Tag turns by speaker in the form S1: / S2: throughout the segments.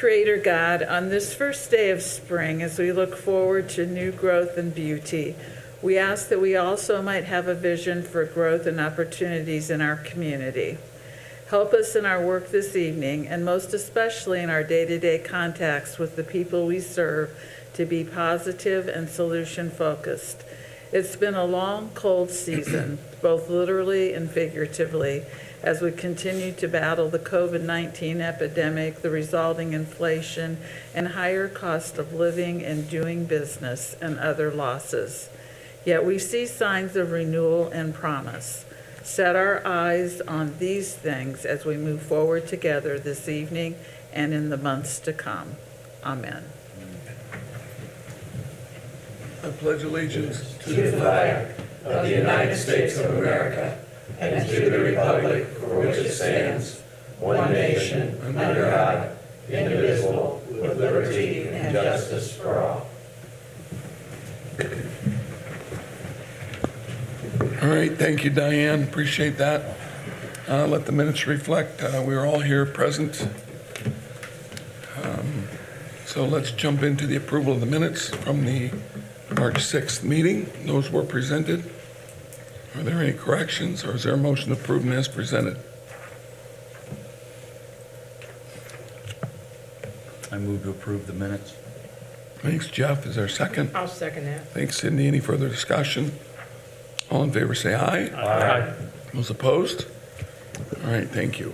S1: Creator God, on this first day of spring, as we look forward to new growth and beauty, we ask that we also might have a vision for growth and opportunities in our community. Help us in our work this evening, and most especially in our day-to-day contacts with the people we serve, to be positive and solution-focused. It's been a long, cold season, both literally and figuratively, as we continue to battle the COVID-19 epidemic, the resulting inflation, and higher cost of living and doing business, and other losses. Yet we see signs of renewal and promise. Set our eyes on these things as we move forward together this evening and in the months to come. Amen.
S2: I pledge allegiance
S3: to the flag of the United States of America and to the republic for which it stands, one nation, under God, indivisible, with liberty and justice for all.
S2: All right, thank you, Diane. Appreciate that. Let the minutes reflect. We are all here present. So let's jump into the approval of the minutes from the March 6th meeting. Those were presented. Are there any corrections, or is there a motion to approve them as presented?
S4: I move to approve the minutes.
S2: Thanks, Jeff. Is there a second?
S5: I'll second that.
S2: Thanks, Cindy. Any further discussion? All in favor say aye.
S4: Aye.
S2: Those opposed? All right, thank you.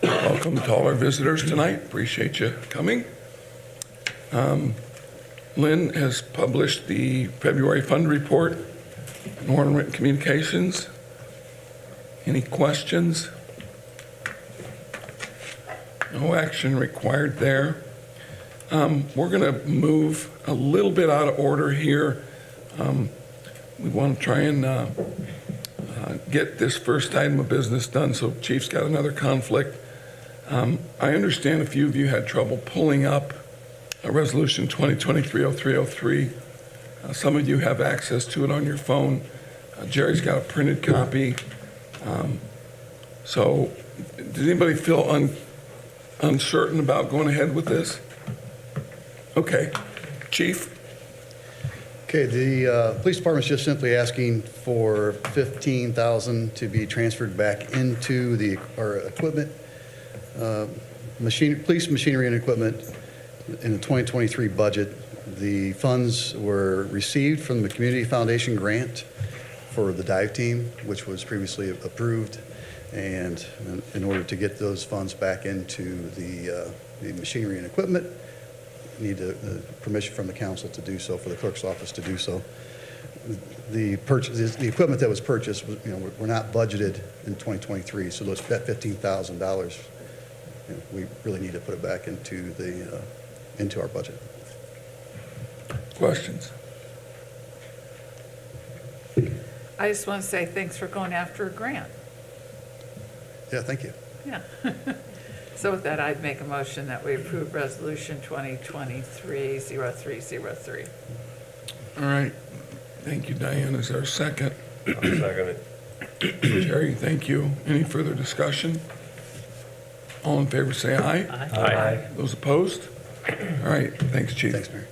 S2: Welcome to all our visitors tonight. Appreciate you coming. Lynn has published the February fund report in Warren Written Communications. Any questions? No action required there. We're going to move a little bit out of order here. We want to try and get this first item of business done, so Chief's got another conflict. I understand a few of you had trouble pulling up Resolution 2023-0303. Some of you have access to it on your phone. Jerry's got a printed copy. So does anybody feel uncertain about going ahead with this? Okay. Chief?
S6: Okay, the police department's just simply asking for $15,000 to be transferred back into our equipment, police machinery and equipment in the 2023 budget. The funds were received from the Community Foundation grant for the dive team, which was previously approved, and in order to get those funds back into the machinery and equipment, need permission from the council to do so, for the clerk's office to do so. The equipment that was purchased, we're not budgeted in 2023, so that $15,000, we really need to put it back into our budget.
S2: Questions?
S1: I just want to say thanks for going after a grant.
S6: Yeah, thank you.
S1: Yeah. So with that, I'd make a motion that we approve Resolution 2023-0303.
S2: All right. Thank you, Diane. Is there a second?
S3: I'll second it.
S2: Jerry, thank you. Any further discussion? All in favor say aye.
S3: Aye.
S2: Those opposed? All right. Thanks, Chief.
S6: Thanks, Mayor.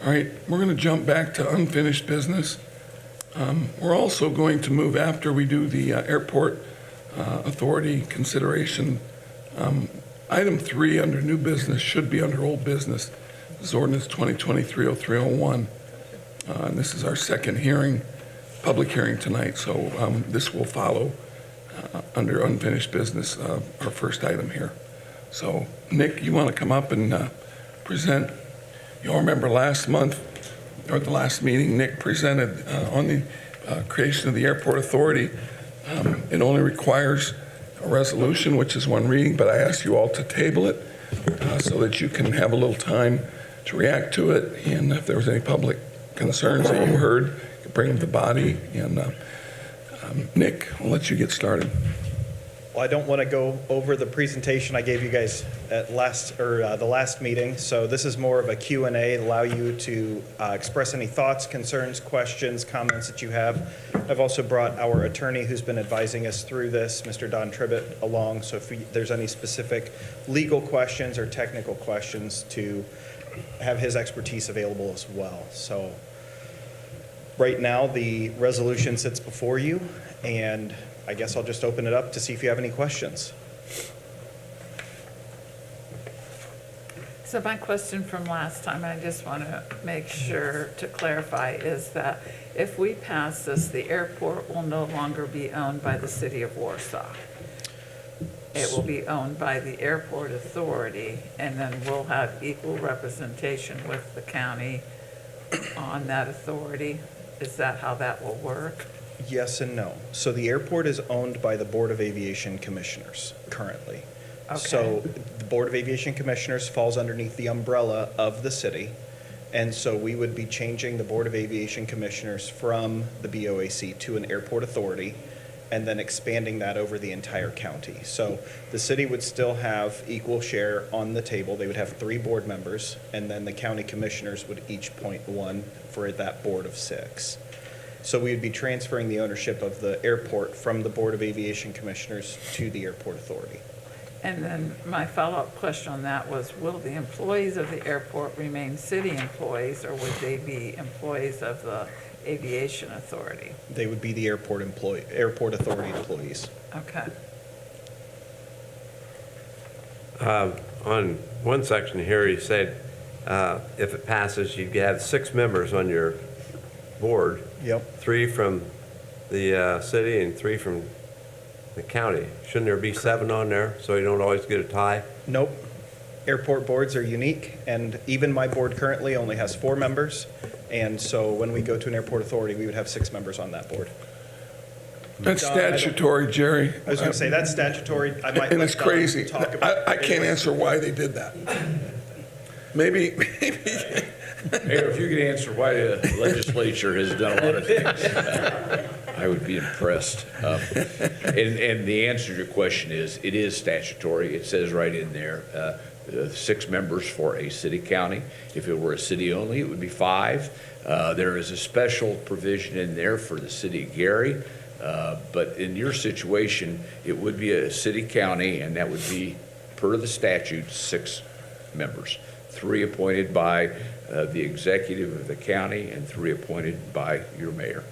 S2: All right. We're going to jump back to unfinished business. We're also going to move, after we do the airport authority consideration, item 3 under new business should be under old business. This is ordinance 2023-0301. And this is our second hearing, public hearing tonight. So this will follow under unfinished business, our first item here. So Nick, you want to come up and present? You all remember last month, or the last meeting, Nick presented on the creation of the airport authority. It only requires a resolution, which is one reading, but I asked you all to table it so that you can have a little time to react to it, and if there was any public concerns that you heard, you could bring them to the body. And Nick, I'll let you get started.
S7: Well, I don't want to go over the presentation I gave you guys at the last meeting, so this is more of a Q&A, allow you to express any thoughts, concerns, questions, comments that you have I've also brought our attorney who's been advising us through this, Mr. Don Tribbett, along. So if there's any specific legal questions or technical questions, to have his expertise available as well. So right now, the resolution sits before you, and I guess I'll just open it up to see if you have any questions.
S1: So my question from last time, I just want to make sure to clarify, is that if we pass this, the airport will no longer be owned by the city of Warsaw. It will be owned by the airport authority, and then we'll have equal representation with the county on that authority. Is that how that will work?
S7: Yes and no. So the airport is owned by the Board of Aviation Commissioners currently. So the Board of Aviation Commissioners falls underneath the umbrella of the city. And so we would be changing the Board of Aviation Commissioners from the BOAC to an airport authority, and then expanding that over the entire county. So the city would still have equal share on the table. They would have 3 board members, and then the county commissioners would each point 1 for that board of 6. So we would be transferring the ownership of the airport from the Board of Aviation Commissioners to the airport authority.
S1: And then my follow-up question on that was, will the employees of the airport remain city employees, or would they be employees of the aviation authority?
S7: They would be the airport authority employees.
S1: Okay.
S3: On one section here, he said, if it passes, you have 6 members on your board,
S7: Yep.
S3: 3 from the city and 3 from the county. Shouldn't there be 7 on there, so you don't always get a tie?
S7: Nope. Airport boards are unique, and even my board currently only has 4 members. And so when we go to an airport authority, we would have 6 members on that board.
S2: That's
S7: Don, I don't-
S2: statutory, Jerry.
S7: I was going to say, that's statutory. I might
S2: And
S7: let
S2: it's
S7: Don
S2: crazy.
S7: talk about
S2: I can't answer why they did that. Maybe,
S5: Mayor, if you could answer why the legislature has done a lot of things, I would be impressed. And the answer to your question is, it is statutory. It says right in there, 6 members for a city county. If it were a city only, it would be 5. There is a special provision in there for the city of Gary. But in your situation, it would be a city county, and that would be, per the statute, 6 members. 3 appointed by the executive of the county, and 3 appointed by your mayor.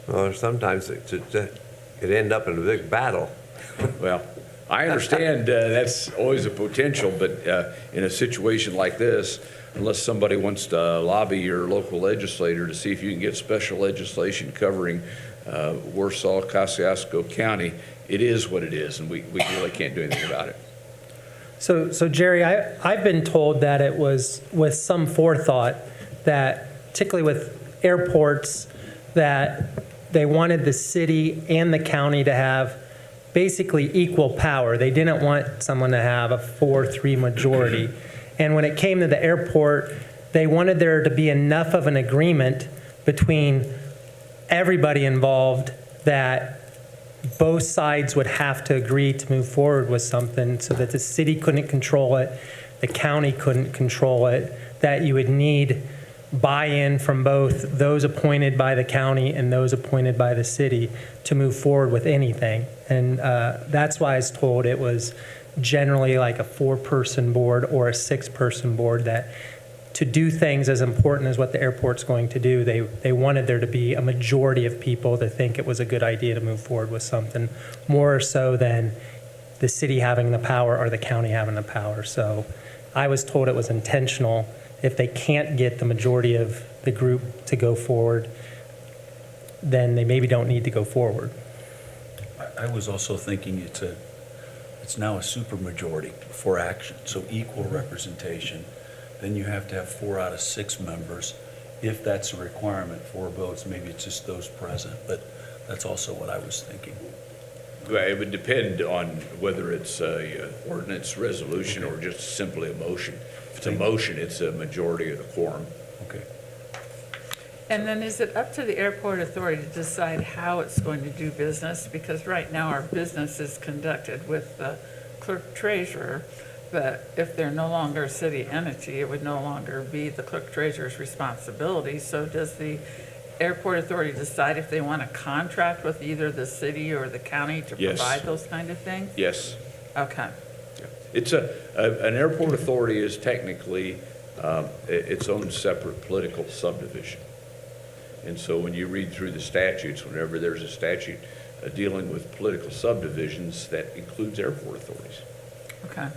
S3: Well, sometimes it could end up in a big battle.
S5: Well, I understand that's always a potential, but in a situation like this, unless somebody wants to lobby your local legislator to see if you can get special legislation covering Warsaw, Kosciuszko County, it is what it is, and we really can't do anything about it.
S8: So Jerry, I've been told that it was with some forethought that, particularly with airports, that they wanted the city and the county to have basically equal power. They didn't want someone to have a 4-3 majority. And when it came to the airport, they wanted there to be enough of an agreement between everybody involved that both sides would have to agree to move forward with something, so that the city couldn't control it, the county couldn't control it, that you would need buy-in from both those appointed by the county and those appointed by the city to move forward with anything. And that's why I was told it was generally like a 4-person board or a 6-person board, that to do things as important as what the airport's going to do, they wanted there to be a majority of people to think it was a good idea to move forward with something, more so than the city having the power or the county having the power. So I was told it was intentional. If they can't get the majority of the group to go forward, then they maybe don't need to go forward.
S4: I was also thinking it's now a supermajority for action, so equal representation. Then you have to have 4 out of 6 members. If that's a requirement, 4 votes, maybe it's just those present, but that's also what I was thinking.
S5: Well, it would depend on whether it's a ordinance, resolution, or just simply a motion. If it's a motion, it's a majority of the quorum.
S4: Okay.
S1: And then is it up to the airport authority to decide how it's going to do business? Because right now our business is conducted with the clerk treasurer, but if they're no longer a city entity, it would no longer be the clerk treasurer's responsibility. So does the airport authority decide if they want to contract with either the city or the county to
S5: Yes.
S1: provide those kind of things?
S5: Yes.
S1: Okay.
S5: It's an airport authority is technically its own separate political subdivision. And so when you read through the statutes, whenever there's a statute dealing with political subdivisions, that includes airport authorities.
S1: Okay.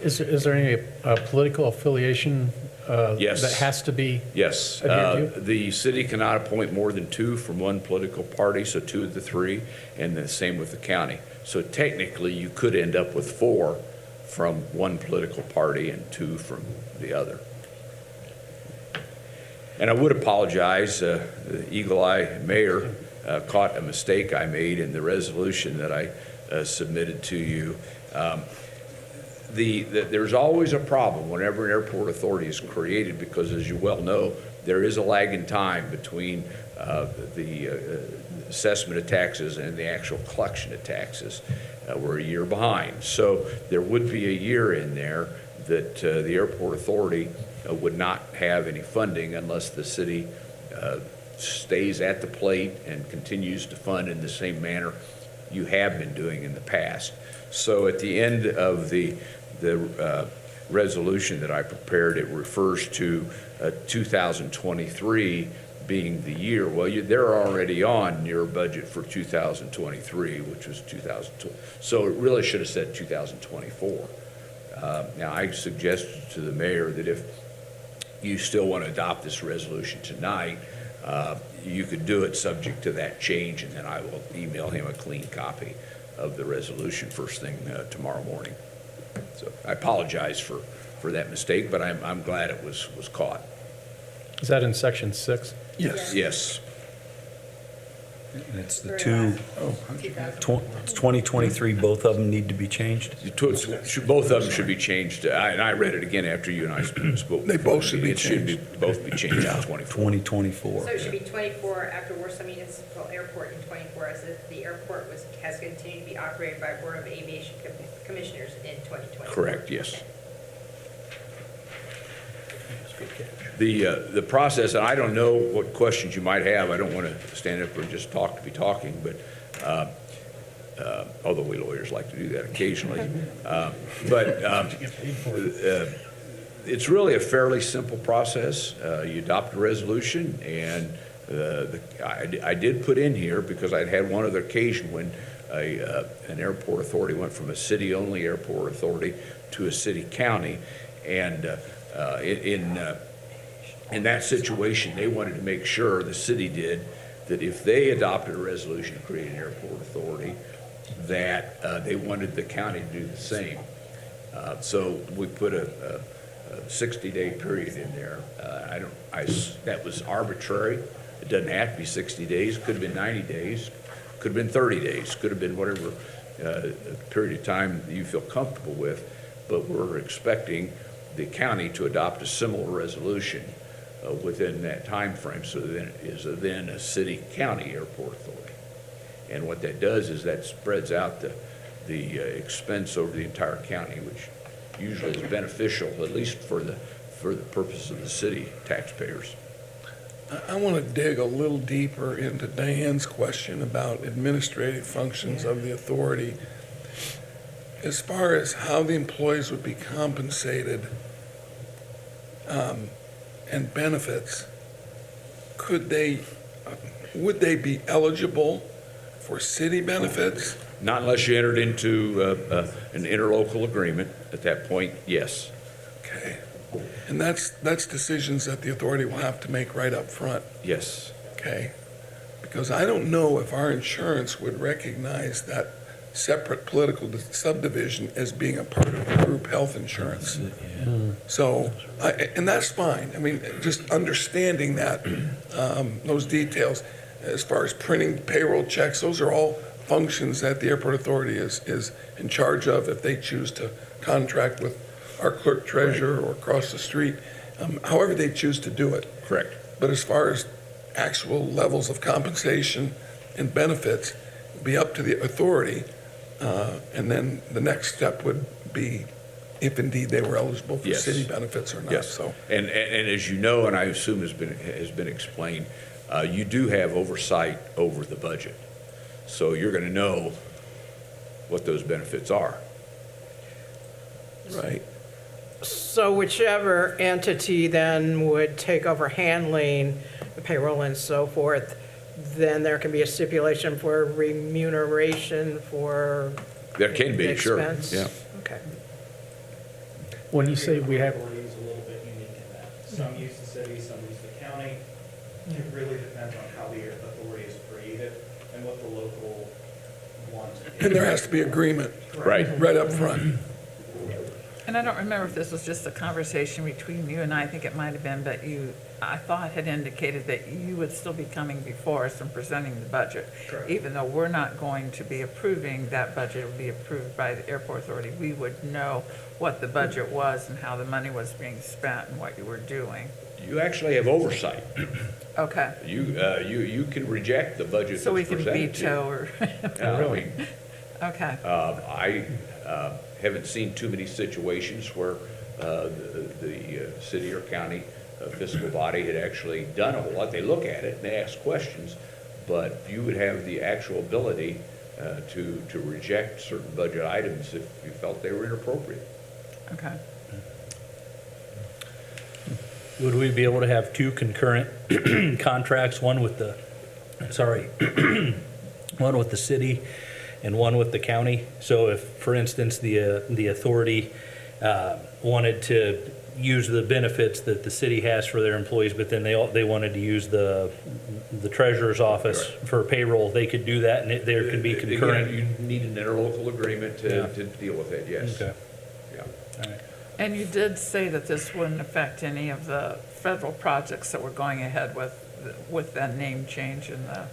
S9: Is there any political affiliation
S5: Yes.
S9: that has to be?
S5: Yes.
S9: Adhered to?
S5: The city cannot appoint more than 2 from one political party, so 2 of the 3, and the same with the county. So technically, you could end up with 4 from one political party and 2 from the other. And I would apologize, the Eagle Eye Mayor caught a mistake I made in the resolution that I submitted to you. There's always a problem whenever an airport authority is created, because as you well know, there is a lag in time between the assessment of taxes and the actual collection of taxes. We're a year behind. So there would be a year in there that the airport authority would not have any funding unless the city stays at the plate and continues to fund in the same manner you have been doing in the past. So at the end of the resolution that I prepared, it refers to 2023 being the year. Well, they're already on your budget for 2023, which was 2020. So it really should have said 2024. Now, I suggested to the mayor that if you still want to adopt this resolution tonight, you could do it subject to that change, and then I will email him a clean copy of the resolution first thing tomorrow morning. So I apologize for that mistake, but I'm glad it was caught.
S9: Is that in section 6?
S2: Yes.
S5: Yes.
S4: And it's the two, it's 2023, both of them need to be changed?
S5: Both of them should be changed, and I read it again after you and I spoke.
S2: They both should be
S5: It should both be changed to 24.
S4: 2024.
S10: So it should be 24 after Warsaw Municipal Airport, and 24 as if the airport has continued to be operated by Board of Aviation Commissioners in 2020.
S5: Correct, yes. The process, and I don't know what questions you might have. I don't want to stand up and just talk to be talking, but although we lawyers like to do that occasionally. It's really a fairly simple process. You adopt a resolution, and I did put in here, because I'd had one other occasion when an airport authority went from a city-only airport authority to a city-county, and in that situation, they wanted to make sure, the city did, that if they adopted a resolution to create an airport authority, that they wanted the county to do the same. So we put a 60-day period in there. That was arbitrary. It doesn't have to be 60 days. It could have been 90 days. Could have been 30 days. Could have been whatever period of time you feel comfortable with. But we're expecting the county to adopt a similar resolution within that time frame, so then it is then a city-county airport authority. And what that does is that spreads out the expense over the entire county, which usually is beneficial, at least for the purpose of the city taxpayers.
S2: I want to dig a little deeper into Diane's question about administrative functions of the authority. As far as how the employees would be compensated and benefits, would they be eligible for city benefits?
S5: Not unless you entered into an interlocal agreement. At that point, yes.
S2: Okay. And that's decisions that the authority will have to make right up front.
S5: Yes.
S2: Okay. Because I don't know if our insurance would recognize that separate political subdivision as being a part of group health insurance. So, and that's fine. I mean, just understanding that, those details, as far as printing payroll checks, those are all functions that the airport authority is in charge of if they choose to contract with our clerk treasurer or across the street, however they choose to do it.
S5: Correct.
S2: But as far as actual levels of compensation and benefits, it'd be up to the authority. And then the next step would be if indeed they were eligible for
S5: Yes.
S2: city benefits or not,
S5: Yes.
S2: so.
S5: And as you know, and I assume has been explained, you do have oversight over the budget. So you're going to know what those benefits are.
S2: Right.
S11: So whichever entity then would take over handling the payroll and so forth, then there can be a stipulation for remuneration for
S5: There can be,
S11: the
S5: sure.
S11: expense?
S5: Yeah.
S11: Okay.
S9: When you say we have,
S7: Authority is a little bit unique in that. Some use the city, some use the county. It really depends on how the authority is created and what the local wants.
S2: And there has to be agreement
S5: Right.
S2: right up front.
S1: And I don't remember if this was just a conversation between you and I think it might have been, but you, I thought had indicated that you would still be coming before us and presenting the budget.
S7: Correct.
S1: Even though we're not going to be approving that budget, it would be approved by the airport authority. We would know what the budget was and how the money was being spent and what you were doing.
S5: You actually have oversight.
S1: Okay,
S5: You can reject the budget
S1: so we
S5: that's
S1: can
S5: presented to you.
S1: veto or,
S5: Yeah, I mean,
S1: okay.
S5: I haven't seen too many situations where the city or county fiscal body had actually done a whole lot. They look at it and they ask questions, but you would have the actual ability to reject certain budget items if you felt they were inappropriate.
S1: Okay.
S12: Would we be able to have two concurrent contracts, one with the, one with the city and one with the county? So if, for instance, the authority wanted to use the benefits that the city has for their employees, but then they wanted to use the treasurer's office for payroll, they could do that, and there could be concurrent?
S5: Again, you need an interlocal agreement
S12: Yeah.
S5: to deal with it, yes.
S12: Okay.
S5: Yeah.
S12: All right.
S1: And you did say that this wouldn't affect any of the federal projects that we're going ahead with that name change in the,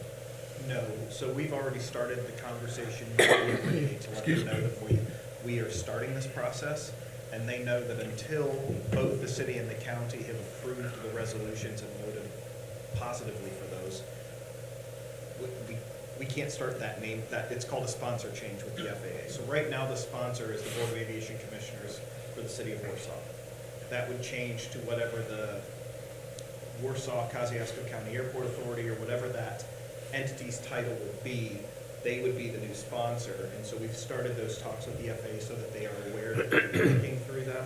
S7: No, so we've already started the conversation with the FAA to let them know that we are starting this process, and they know that until both the city and the county have approved the resolutions and voted positively for those, we can't start that name, it's called a sponsor change with the FAA. So right now, the sponsor is the Board of Aviation Commissioners for the city of Warsaw. That would change to whatever the Warsaw Kosciuszko County Airport Authority, or whatever that entity's title would be, they would be the new sponsor. And so we've started those talks with the FAA so that they are aware that we're working through them.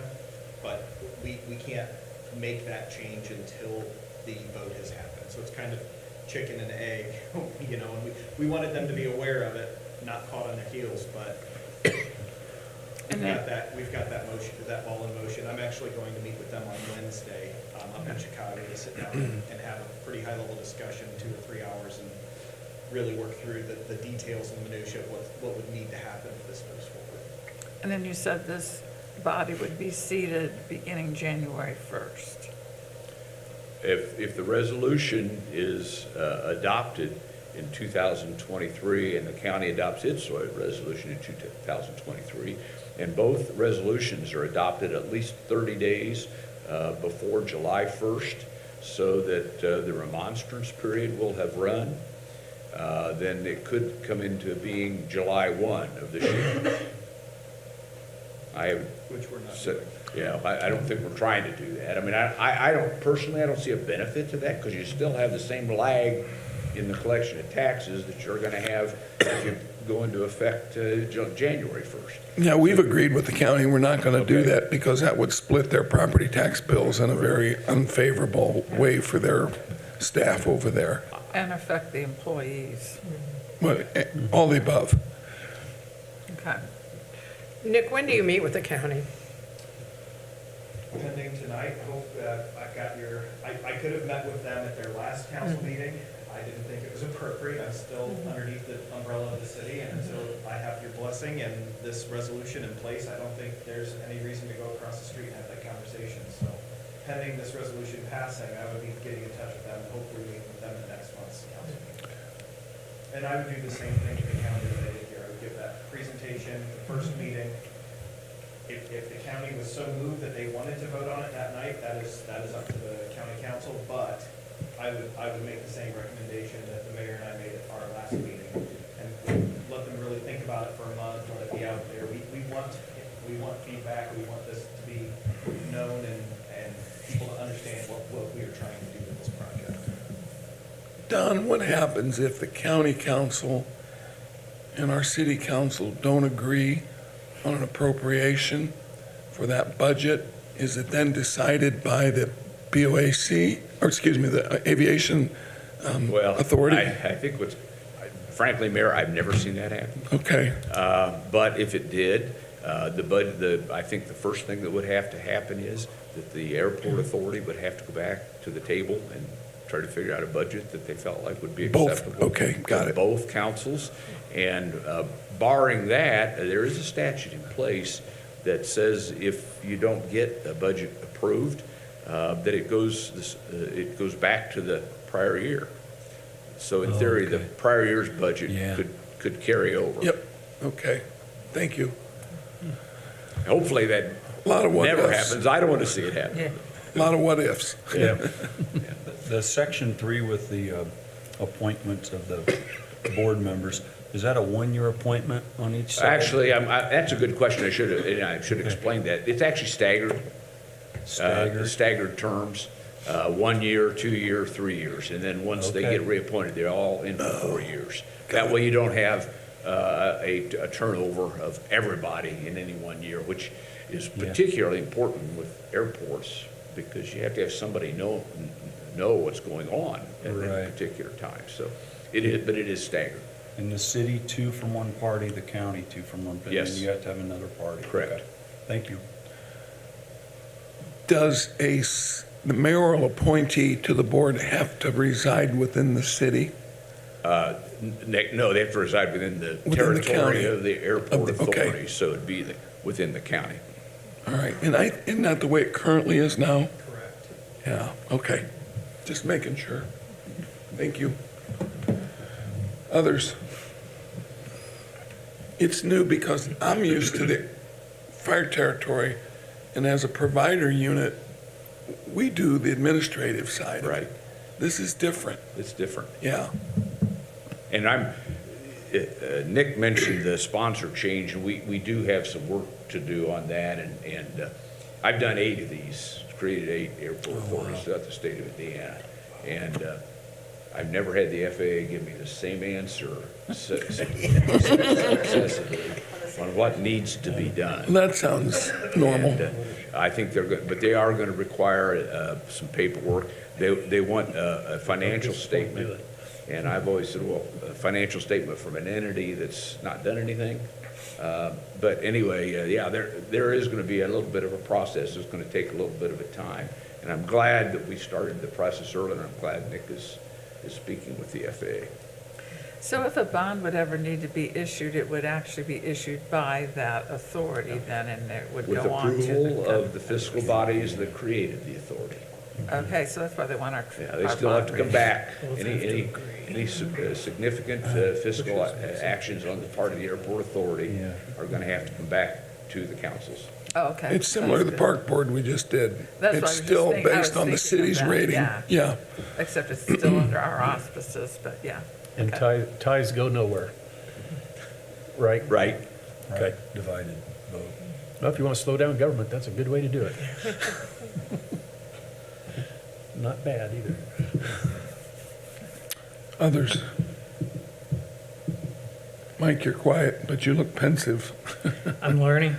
S7: But we can't make that change until the vote has happened. So it's kind of chicken and egg, you know, and we wanted them to be aware of it, not caught on their heels, but we've got that motion, that ball in motion. I'm actually going to meet with them on Wednesday up in Chicago to sit down and have a pretty high-level discussion, 2 or 3 hours, and really work through the details and minutia of what would need to happen if this moves forward.
S1: and then you said this body would be seated beginning January 1st.
S5: If the resolution is adopted in 2023 and the county adopts its resolution in 2023, and both resolutions are adopted at least 30 days before July 1st, so that the remonstrance period will have run, then it could come into being July 1 of this year.
S7: Which we're not
S5: So,
S7: doing.
S5: yeah, I don't think we're trying to do that. I mean, I don't, personally, I don't see a benefit to that, because you still have the same lag in the collection of taxes that you're gonna have if you go into effect January 1st.
S2: Yeah, we've agreed with the county, we're not going to do
S5: Okay.
S2: that because that would split their property tax bills in a very unfavorable way for their staff over there.
S1: And affect the employees.
S2: Well, all the above.
S1: Okay.
S11: Nick, when do you meet with the county?
S7: Pending tonight, hope that I got I could have met with them at their last council meeting. I didn't think it was appropriate. I'm still underneath the umbrella of the city, and until I have your blessing and this resolution in place, I don't think there's any reason to go across the street and have that conversation. So pending this resolution passing, I would be getting in touch with them, and hopefully meet with them at next month's council meeting. And I would do the same thing to the county that I did here. I would give that presentation, the first meeting. If the county was so moved that they wanted to vote on it that night, that is up to the county council, but I would make the same recommendation that the mayor and I made at our last meeting, and let them really think about it for a month, let it be out there. We want we want feedback, we want this to be known and people to understand what we are trying to do with this project.
S2: Don, what happens if the county council and our city council don't agree on an appropriation for that budget? Is it then decided by the BOAC, or excuse me, the Aviation
S5: Well,
S2: Authority?
S5: I think frankly, Mayor, I've never seen that happen.
S2: Okay,
S5: But if it did, I think the first thing that would have to happen is that the airport authority would have to go back to the table and try to figure out a budget that they felt like would be
S2: Both,
S5: acceptable.
S2: okay, got
S5: to
S2: it.
S5: both councils. And barring that, there is a statute in place that says if you don't get a budget approved, that it goes back to the prior year. So in theory, the prior year's budget
S4: Yeah.
S5: could carry over.
S2: yep, okay, thank you.
S5: Hopefully that
S2: A lot of what
S5: never
S2: ifs,
S5: happens. I don't want to see it happen.
S2: a lot of what ifs.
S4: Yeah. The section 3 with the appointments of the board members, is that a one-year appointment on each side?
S5: Actually, that's a good question. I should have explained that. It's actually staggered. Staggered terms, 1 year, 2 year, 3 years. And then once they
S4: Okay.
S5: get reappointed, they're all in for 4 years. That way you don't have a turnover of everybody in any 1 year, which is particularly important with airports because you have to have somebody know what's going on at a particular time. So it is, but it is staggered.
S4: In the city, 2 from one party, the county, 2 from one party.
S5: Yes.
S4: And you have to have another party.
S5: Correct.
S4: Okay. Thank you.
S2: Does the mayoral appointee to the board have to reside within the city?
S5: No, they have to reside within the
S2: Within the
S5: territory
S2: county.
S5: of the airport
S2: Okay.
S5: authority, so it'd be within the county.
S2: All right, and isn't that the way it currently is now?
S7: Correct.
S2: Yeah, okay, just making sure. Thank you. Others? It's new because I'm used to the fire territory, and as a provider unit, we do the administrative side of it.
S5: Right.
S2: This is different,
S5: It's different.
S2: yeah.
S5: And Nick mentioned the sponsor change, and we do have some work to do on that, and I've done 8 of these, created 8 airport authorities throughout the state of Indiana. And I've never had the FAA give me the same answer successively on what needs to be done.
S2: That sounds normal.
S5: And, I think they're good, but they are going to require some paperwork. They want a financial statement, and I've always said, well, a financial statement from an entity that's not done anything. But anyway, yeah, there is going to be a little bit of a process. It's going to take a little bit of a time, and I'm glad that we started the process early, and I'm glad Nick is speaking with the FAA.
S1: So if a bond would ever need to be issued, it would actually be issued by that authority then, and it would
S5: With
S1: go on to
S5: approval
S1: the...
S5: of the fiscal bodies that created the authority.
S1: Okay, so that's why they want our...
S5: Yeah, they
S1: our
S5: still have to
S1: bond
S5: come back. Any significant fiscal actions on the part of the airport authority are going to have to come back to the councils.
S1: Oh, okay.
S2: It's similar to the
S1: That's
S2: park board we just did.
S1: That's what I
S2: It's
S1: was just
S2: still
S1: thinking. I was
S2: based on the
S1: thinking of
S2: city's
S1: that,
S2: rating.
S1: yeah.
S2: Yeah,
S1: good. Except it's still under our auspices, but yeah.
S9: And
S1: Okay.
S9: ties go nowhere. Right?
S5: Right?
S4: Okay. Divided vote.
S9: Well, if you want to slow down government, that's a good way to do it. Not bad either.
S2: others? Mike, you're quiet, but you look pensive.
S13: I'm learning,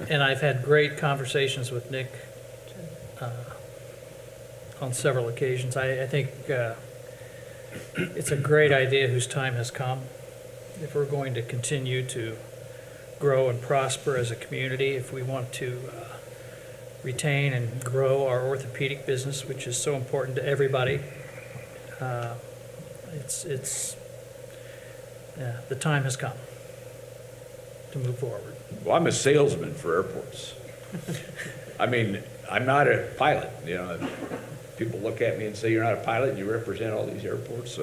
S13: and I've had great conversations with Nick on several occasions. I think it's a great idea whose time has come. If we're going to continue to grow and prosper as a community, if we want to retain and grow our orthopedic business, which is so important to everybody, the time has come to move forward.
S5: Well, I'm a salesman for airports. I mean, I'm not a pilot, you know. People look at me and say, you're not a pilot and you represent all these airports.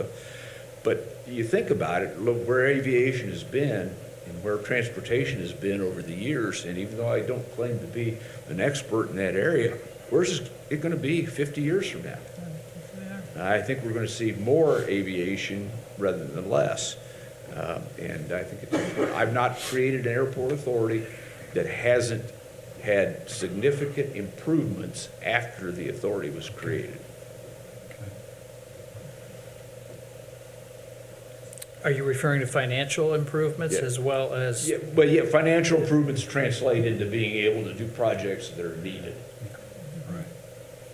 S5: But you think about it, look where aviation has been and where transportation has been over the years, and even though I don't claim to be an expert in that area, where's it going to be 50 years from now? I think we're going to see more aviation rather than less. And I think it's important. I've not created an airport authority. that hasn't had significant improvements after the authority was created.
S13: Are you referring to financial improvements
S5: Yeah.
S13: as well as?
S5: Yeah, but yeah, financial improvements translate into being able to do projects that are needed.
S4: Right.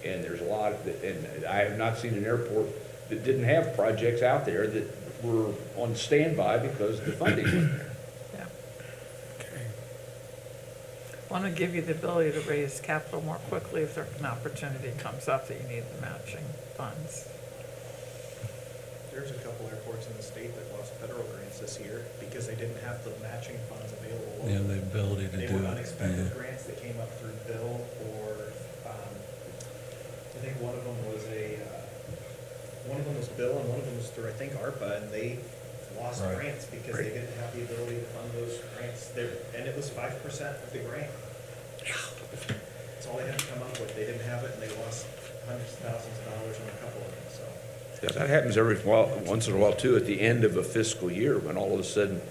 S5: And there's a lot, and I have not seen an airport that didn't have projects out there that were on standby because the funding wasn't there.
S1: Want to give you the ability to raise capital more quickly if an opportunity comes up that you need the matching funds.
S7: There's a couple airports in the state that lost federal grants this year because they didn't have the matching funds available.
S4: Yeah, the ability to
S7: They
S4: do
S7: were
S4: it.
S7: unexpected
S4: Yeah.
S7: grants that came up through bill or, I think one of them was bill and one of them was through, I think, ARPA, and they lost
S4: Right.
S7: grants because they didn't have the ability to fund those grants there, and it was 5% of the grant. That's all they had to come up with. They didn't have it and they lost hundreds of thousands of dollars on a couple of them, so.
S5: Yeah, that happens once in a while too, at the end of a fiscal year, when all of a sudden,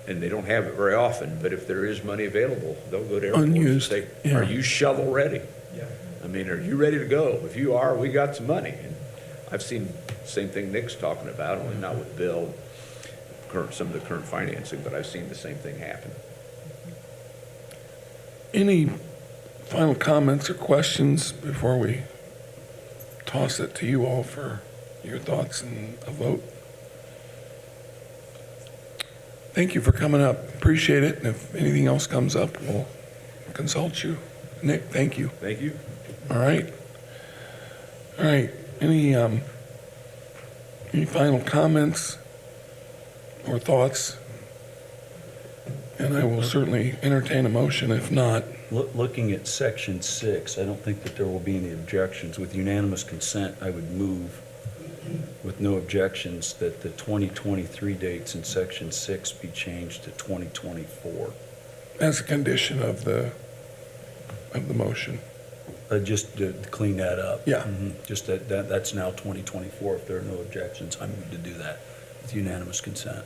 S5: and they don't have it very often, but if there is money available, they'll go to airports and
S2: Unused,
S5: say,
S2: yeah.
S5: are you shovel ready?
S7: Yeah.
S5: I mean, are you ready to go? If you are, we got some money. And I've seen the same thing Nick's talking about, only not with Bill, some of the current financing, but I've seen the same thing happen.
S2: Any final comments or questions before we toss it to you all for your thoughts and a vote? Thank you for coming up. Appreciate it. And if anything else comes up, we'll consult you. Nick, thank you.
S5: Thank you.
S2: All right. All right. Any final comments or thoughts? And I will certainly entertain a motion if not.
S4: Looking at section 6, I don't think that there will be any objections. With unanimous consent, I would move with no objections that the 2023 dates in section 6 be changed to 2024.
S2: As a condition of the motion.
S4: Just to clean that up.
S2: Yeah.
S4: Just that's now 2024. If there are no objections, I move to do that with unanimous consent.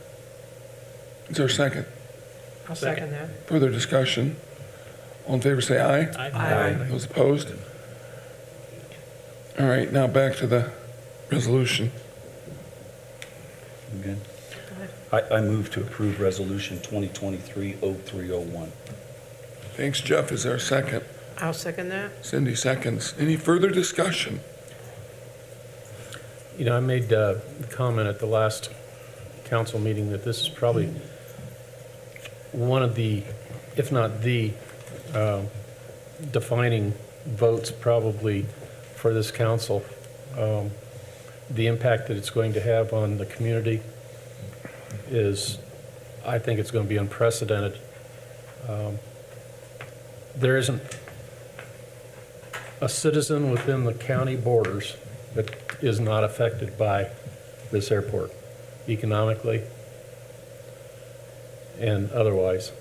S2: Is there a second?
S11: I'll second that.
S2: Further discussion? All in favor, say aye.
S13: Aye.
S2: Those opposed? All right, now back to the resolution.
S4: Okay. I move to approve resolution 2023-0301.
S2: Thanks, Jeff. Is there a second?
S11: I'll second that.
S2: Cindy seconds. Any further discussion?
S9: You know, I made a comment at the last council meeting that this is probably one of the, if not the, defining votes probably for this council. The impact that it's going to have on the community is, I think it's going to be unprecedented. There isn't a citizen within the county borders that is not affected by this airport, economically and otherwise.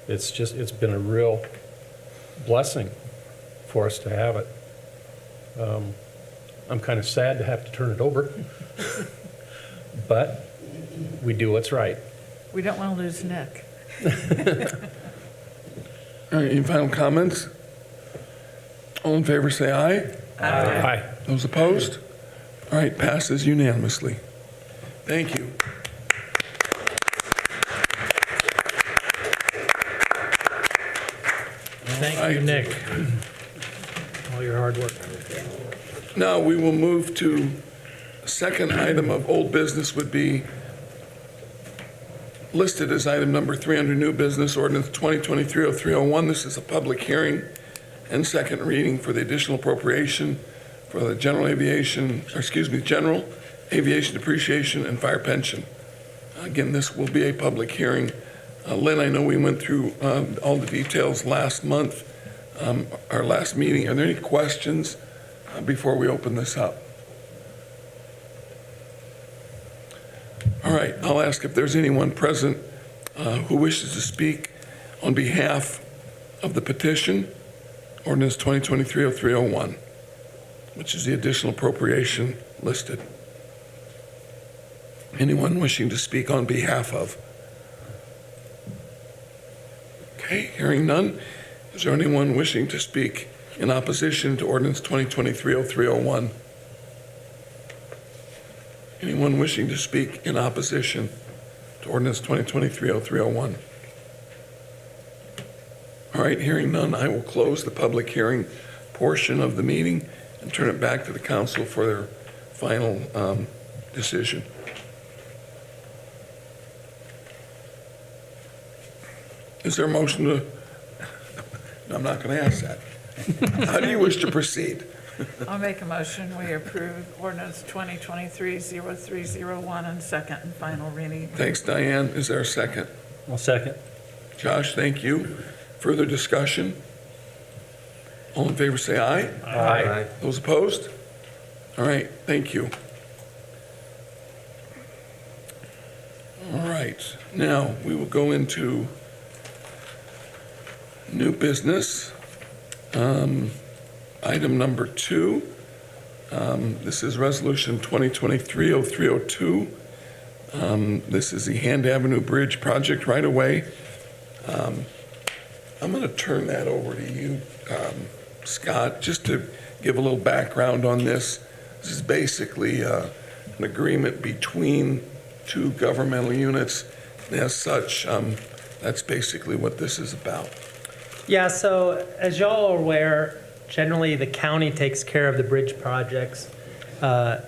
S9: It's been a real blessing for us to have it. I'm kind of sad to have to turn it over, but we do what's right.
S1: We don't want to lose Nick.
S2: All right, any final comments? All in favor, say aye.
S9: Aye.
S2: Those opposed? All right, passes unanimously. Thank you.
S13: Thank you, Nick. All your hard work.
S2: Now, we will move to the second item of old business would be listed as item number 3 under new business, ordinance 2023-0301. This is a public hearing and second reading for the additional appropriation for the general aviation depreciation and fire pension. Again, this will be a public hearing. Lynn, I know we went through all the details last month, our last meeting. Are there any questions before we open this up? All right, I'll ask if there's anyone present who wishes to speak on behalf of the petition, ordinance 2023-0301, which is the additional appropriation listed. Anyone wishing to speak on behalf of? Okay, hearing none. Is there anyone wishing to speak in opposition to ordinance 2023-0301? Anyone wishing to speak in opposition to ordinance 2023-0301? All right, hearing none, I will close the public hearing portion of the meeting and turn it back to the council for their final decision. Is there a motion to, no, I'm not going to ask that. How do you wish to proceed?
S1: I'll make a motion, we approve ordinance 2023-0301 on second and final reading.
S2: Thanks, Diane. Is there a second?
S12: I'll second.
S2: Josh, thank you. Further discussion? All in favor, say aye.
S12: Aye.
S2: Those opposed? All right, thank you. All right, now we will go into new business. Item number 2. This is Resolution 2023-0302. This is the Hand Avenue Bridge project right away. I'm going to turn that over to you, Scott, just to give a little background on this. This is basically an agreement between two governmental units. And as such, that's basically what this is about.
S8: Yeah, so as y'all are aware, generally the county takes care of the bridge projects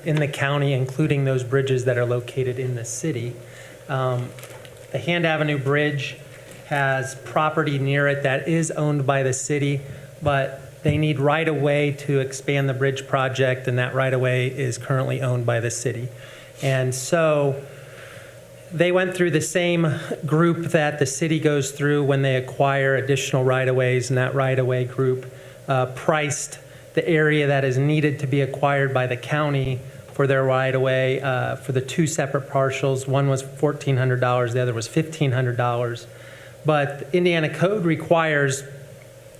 S8: in the county, including those bridges that are located in the city. The Hand Avenue Bridge has property near it that is owned by the city, but they need right-of-way to expand the bridge project, and that right-of-way is currently owned by the city. And so they went through the same group that the city goes through when they acquire additional right-of-ways, and that right-of-way group priced the area that is needed to be acquired by the county for their right-of-way for the two separate parcels. One was $1,400, the other was $1,500. But Indiana code requires,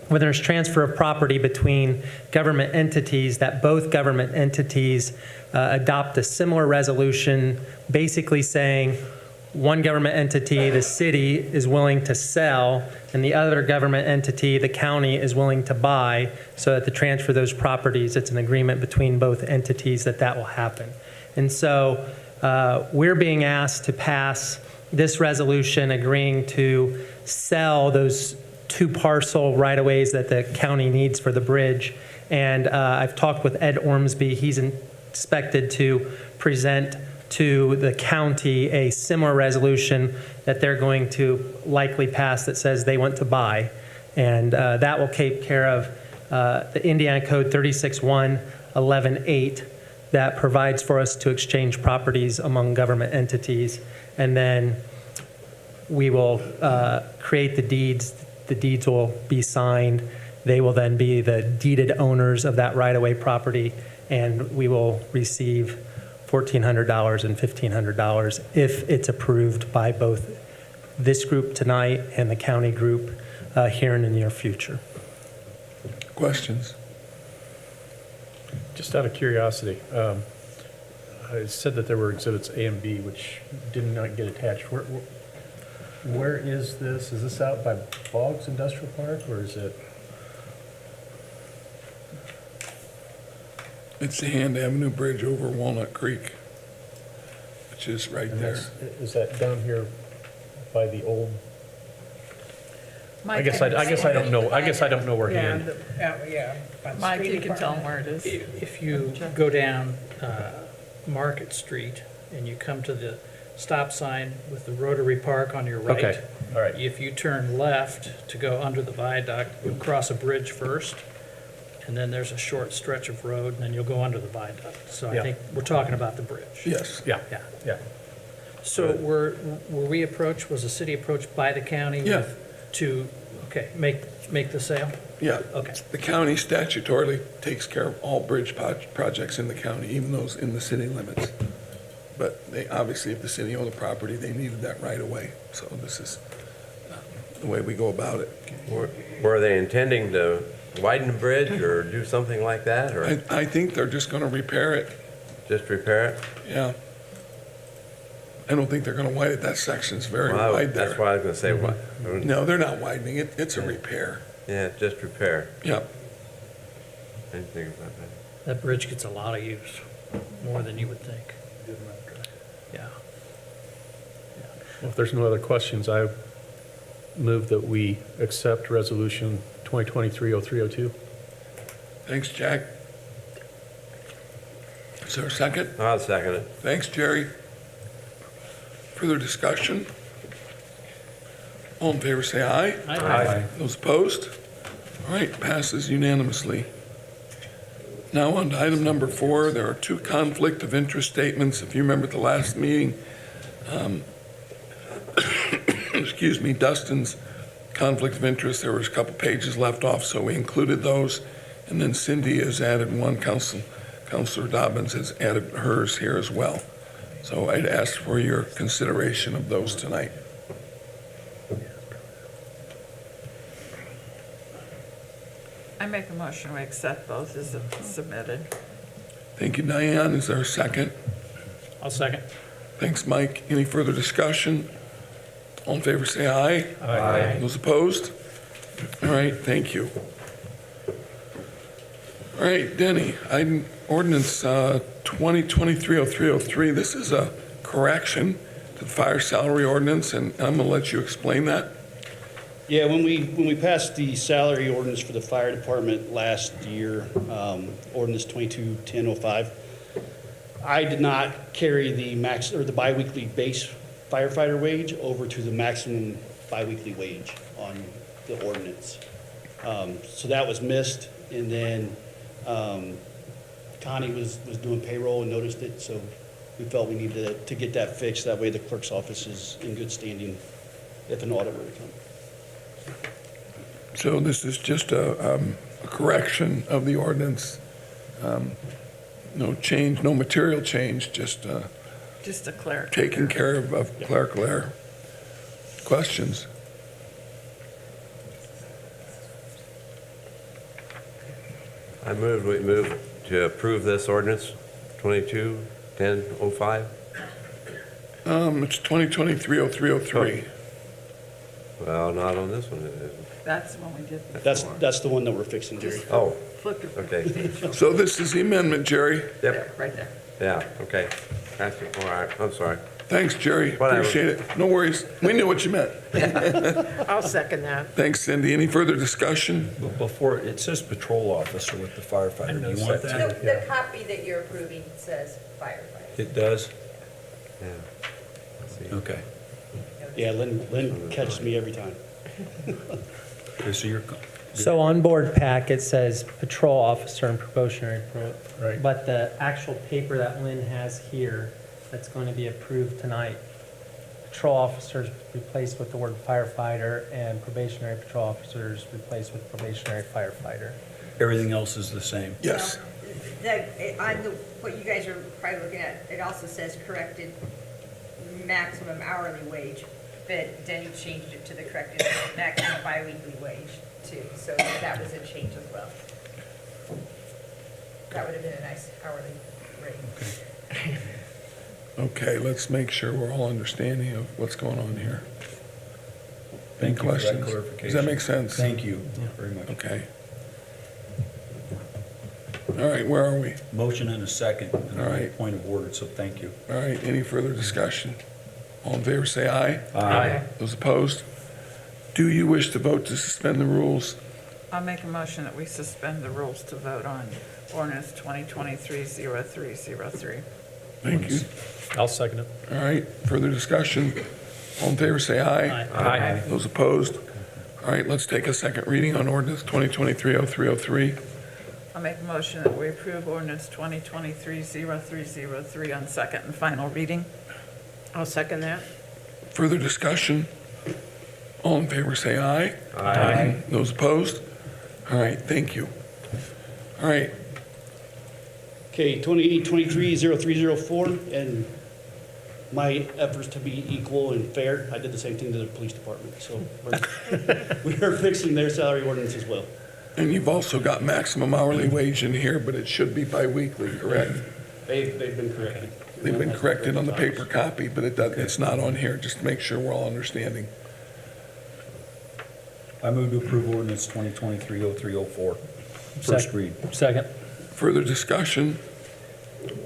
S8: when there's transfer of property between government entities, that both government entities adopt a similar resolution, basically saying one government entity, the city, is willing to sell, and the other government entity, the county, is willing to buy, so that the transfer of those properties, it's an agreement between both entities that will happen. And so we're being asked to pass this resolution agreeing to sell those two parcel right-of-ways that the county needs for the bridge. And I've talked with Ed Ormsby. He's expected to present to the county a similar resolution that they're going to likely pass that says they want to buy. And that will take care of the Indiana Code 36.1.11.8 that provides for us to exchange properties among government entities. And then we will create the deeds. The deeds will be signed. They will then be the deeded owners of that right-of-way property, and we will receive $1,400 and $1,500 if it's approved by both this group tonight and the county group here in the near future.
S2: Questions?
S9: Just out of curiosity, I said that there were exhibits A and B, which did not get attached. Where is this? Is this out by Boggs Industrial Park, or is it?
S2: It's the Hand Avenue Bridge over Walnut Creek, which is right
S9: And
S2: there.
S9: is that down here by the old? I
S1: Mike,
S9: guess I don't know. I guess I don't know where Hand.
S11: by the
S1: Mike,
S11: street
S1: you can tell them
S11: department.
S1: where it is.
S13: If you go down Market Street and you come to the stop sign with the Rotary Park on your right.
S9: Okay, all right.
S13: If you turn left to go under the viaduct, you'll cross a bridge first, and then there's a short stretch of road, and then you'll go under the viaduct. So I
S9: Yeah.
S13: think we're talking about the bridge.
S2: Yes.
S9: Yeah,
S13: Yeah.
S9: yeah.
S13: So were we approached, was the city approached by the county?
S2: Yeah.
S13: To, okay, make the sale?
S2: Yeah.
S13: Okay.
S2: The county statutorily takes care of all bridge projects in the county, even those in the city limits. But they, obviously, if the city owned the property, they needed that right away. So this is the way we go about it.
S3: Were they intending to widen the bridge or do something like that, or
S2: I think they're just going to repair it.
S3: just repair it?
S2: Yeah. I don't think they're going to widen it. That section's very
S3: Well,
S2: wide there.
S3: that's what I was gonna say, what?
S2: No, they're not widening it. It's a repair.
S3: Yeah, just repair.
S2: Yep.
S3: I didn't think about that.
S13: That bridge gets a lot of use, more than you would think. Yeah.
S9: Well, if there's no other questions, I move that we accept Resolution 2023-0302.
S2: Thanks, Jack. Is there a second?
S3: I'll second it.
S2: Thanks, Jerry. Further discussion? All in favor, say aye.
S9: Aye.
S2: Those opposed? All right, passes unanimously. Now on to item number 4. There are 2 conflict of interest statements. If you remember at the last meeting, excuse me, Dustin's conflict of interest, there was a couple pages left off, so we included those. And then Cindy has added one, Counselor Dobbins has added hers here as well. So I'd ask for your consideration of those tonight.
S1: I make a motion, we accept both as submitted.
S2: Thank you, Diane. Is there a second?
S13: I'll second.
S2: Thanks, Mike. Any further discussion? All in favor, say aye.
S9: Aye.
S2: Those opposed? All right, thank you. All right, Denny, item ordinance 2023-0303. This is a correction to the fire salary ordinance, and I'm going to let you explain that.
S14: Yeah, when we passed the salary ordinance for the fire department last year, ordinance 22-1005, I did not carry the max, or the biweekly base firefighter wage over to the maximum biweekly wage on the ordinance. So that was missed, and then Connie was doing payroll and noticed it, so we felt we needed to get that fixed. That way the clerk's office is in good standing if an audit were to come.
S2: So this is just a correction of the ordinance. No change, no material change, just
S1: Just a cleric.
S2: taking care of clerical error. Questions?
S3: I we move to approve this ordinance, 22-1005.
S2: It's 2023-0303.
S3: Well, not on this one, it isn't.
S1: That's the one we did before.
S14: That's the one that we're fixing, Jerry.
S1: Just
S3: Oh,
S1: flip it.
S3: okay.
S2: So this is the amendment, Jerry.
S3: Yep,
S1: There, right there.
S3: yeah, okay. That's it, all right, I'm sorry.
S2: Thanks, Jerry.
S3: Whatever.
S2: Appreciate it. No worries. We knew what you meant.
S11: I'll second that.
S2: Thanks, Cindy. Any further discussion?
S4: But before, it says patrol officer with the firefighter. Do you want that?
S10: The copy that you're approving says firefighter.
S4: It does?
S3: Yeah. Let's see.
S4: Okay.
S14: Yeah, Lynn catches me every time.
S4: Okay, so you're,
S8: So on board pack, it says patrol officer and probationary
S9: Right.
S8: But the actual paper that Lynn has here, that's going to be approved tonight, patrol officers replaced with the word firefighter and probationary patrol officers replaced with probationary firefighter.
S4: everything else is the same?
S2: Yes.
S10: On what you guys are probably looking at, it also says corrected maximum hourly wage, but then you changed it to the corrected maximum biweekly wage too, so that was a change as well. That would have been a nice hourly rate.
S2: Okay, let's make sure we're all understanding of what's going on here. Any
S4: Thank you for that
S2: questions?
S4: clarification.
S2: Does that make sense?
S4: Thank you very much.
S2: Okay. All right, where are we?
S4: Motion and a second. And
S2: All right.
S4: Point of order, so thank you.
S2: All right, any further discussion? All in favor, say aye.
S4: Aye.
S2: Those opposed? Do you wish to vote to suspend the rules?
S1: I'll make a motion that we suspend the rules to vote on ordinance 2023-0303.
S2: Thank you.
S9: I'll second it.
S2: All right, further discussion? All in favor, say aye.
S9: Aye.
S2: Those opposed? All right, let's take a second reading on ordinance 2023-0303.
S1: I'll make a motion that we approve ordinance 2023-0303 on second and final reading.
S11: I'll second that.
S2: Further discussion? All in favor, say aye.
S3: Aye.
S2: Those opposed? All right, thank you. All right,
S14: Okay, 2023-0304, and my efforts to be equal and fair, I did the same thing to the police department, so we are fixing their salary ordinance as well.
S2: and you've also got maximum hourly wage in here, but it should be biweekly, correct?
S14: They've been corrected.
S2: they've been corrected on the paper copy, but it's not on here, just to make sure we're all understanding.
S4: I move to approve ordinance 2023-0304. First read.
S9: Second.
S2: Further discussion?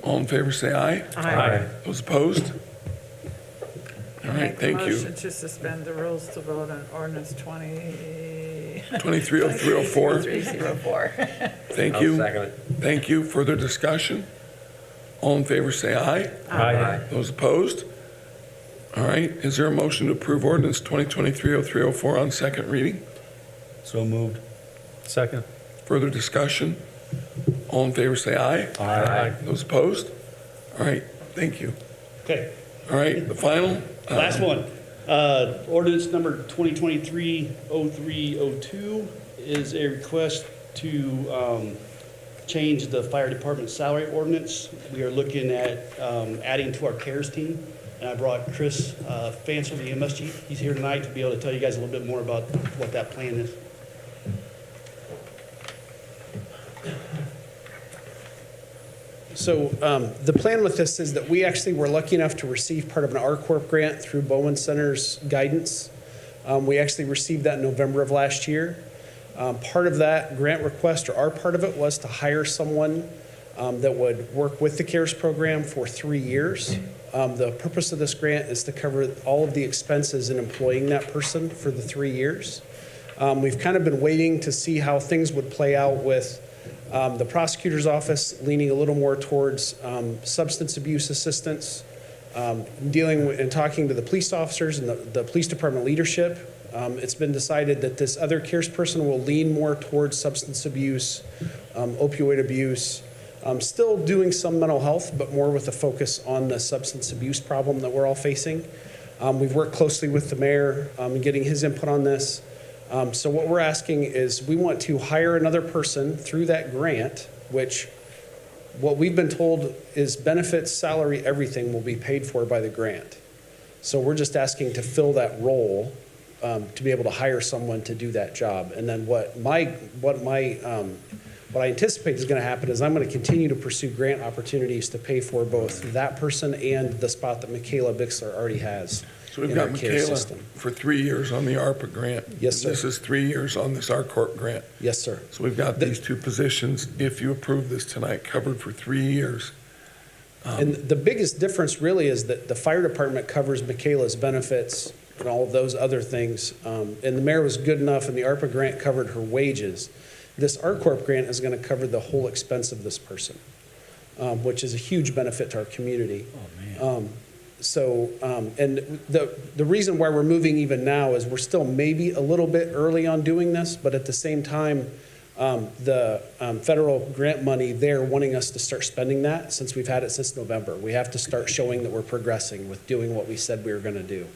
S2: All in favor, say aye.
S11: Aye.
S2: Those opposed? All right, thank
S1: Make a
S2: you.
S1: motion to suspend the rules to vote on ordinance 23.
S2: 230304.
S1: 304.
S2: Thank you. Thank you. Further discussion? All in favor, say aye.
S9: Aye.
S2: Those opposed? All right, is there a motion to approve ordinance 2023-0304 on second reading?
S4: So moved.
S9: Second.
S2: Further discussion? All in favor, say aye.
S9: Aye.
S2: Those opposed? All right, thank you.
S14: Okay,
S2: All right, the final?
S14: last one. Ordinance number 2023-0302 is a request to change the fire department salary ordinance. We are looking at adding to our CARES team. And I brought Chris Fansel, the EMS chief. He's here tonight to be able to tell you guys a little bit more about what that plan is.
S15: So the plan with this is that we actually were lucky enough to receive part of an R-Corp grant through Bowman Center's guidance. We actually received that in November of last year. Part of that grant request, or our part of it, was to hire someone that would work with the CARES program for 3 years. The purpose of this grant is to cover all of the expenses in employing that person for the 3 years. We've kind of been waiting to see how things would play out with the prosecutor's office leaning a little more towards substance abuse assistance, dealing with, and talking to the police officers and the police department leadership. It's been decided that this other CARES person will lean more towards substance abuse, opioid abuse, still doing some mental health, but more with a focus on the substance abuse problem that we're all facing. We've worked closely with the mayor in getting his input on this. So what we're asking is we want to hire another person through that grant, which what we've been told is benefits, salary, everything will be paid for by the grant. So we're just asking to fill that role to be able to hire someone to do that job. And then what I anticipate is going to happen is I'm going to continue to pursue grant opportunities to pay for both that person and the spot that Michaela Bixler already has.
S2: So we've
S15: in
S2: got
S15: our care
S2: Michaela
S15: system.
S2: for 3 years on the ARPA grant.
S15: Yes, sir.
S2: This is 3 years on this R-Corp grant.
S15: Yes, sir.
S2: So we've got these two positions, if you approve this tonight, covered for 3 years.
S15: And the biggest difference really is that the fire department covers Michaela's benefits and all of those other things. And the mayor was good enough, and the ARPA grant covered her wages. This R-Corp grant is going to cover the whole expense of this person, which is a huge benefit to our community.
S4: Oh, man.
S15: And the reason why we're moving even now is we're still maybe a little bit early on doing this, but at the same time, the federal grant money, they're wanting us to start spending that since we've had it since November. We have to start showing that we're progressing with doing what we said we were going to do.